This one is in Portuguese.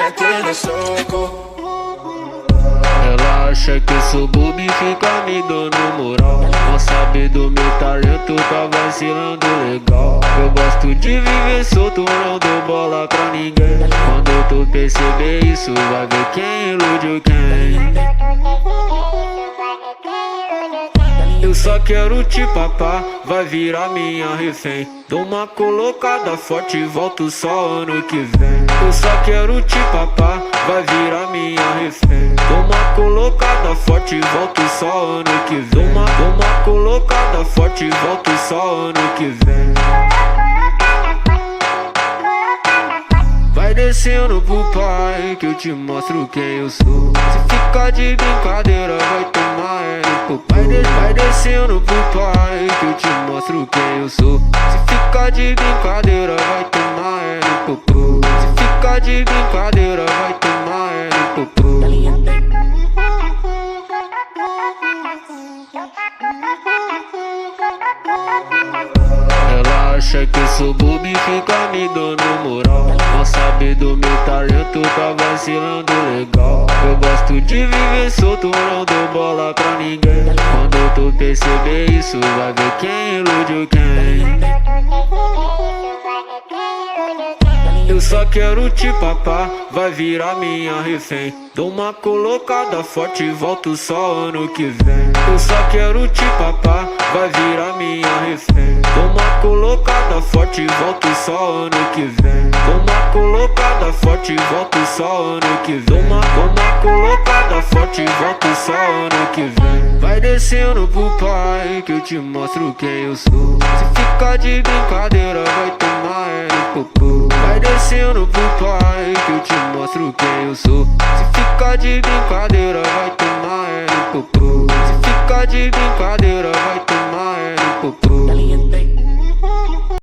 metendo soco. Ela acha que eu sou bobo e fica me dando moral. Não sabe do meu talento, tá vacilando legal. Eu gosto de viver solto, não dou bola pra ninguém. Quando tu perceber isso, vai ver quem iludiu quem. Eu só quero te papar, vai virar minha refém. Dou uma colocada forte e volto só ano que vem. Eu só quero te papar, vai virar minha refém. Dou uma colocada forte e volto só ano que vem. Dou uma colocada forte e volto só ano que vem. Vai descendo pro pai que eu te mostro quem eu sou. Se ficar de brincadeira vai tomar no pai. Vai descendo pro pai que eu te mostro quem eu sou. Se ficar de brincadeira vai tomar no popô. Se ficar de brincadeira vai tomar no popô. Ela acha que eu sou bobo e fica me dando moral. Não sabe do meu talento, tá vacilando legal. Eu gosto de viver solto, não dou bola pra ninguém. Quando tu perceber isso, vai ver quem iludiu quem. Eu só quero te papar, vai virar minha refém. Dou uma colocada forte e volto só ano que vem. Eu só quero te papar, vai virar minha refém. Dou uma colocada forte e volto só ano que vem. Dou uma colocada forte e volto só ano que vem. Dou uma colocada forte e volto só ano que vem. Vai descendo pro pai que eu te mostro quem eu sou. Se ficar de brincadeira vai tomar no popô. Vai descendo pro pai que eu te mostro quem eu sou. Se ficar de brincadeira vai tomar no popô. Se ficar de brincadeira vai tomar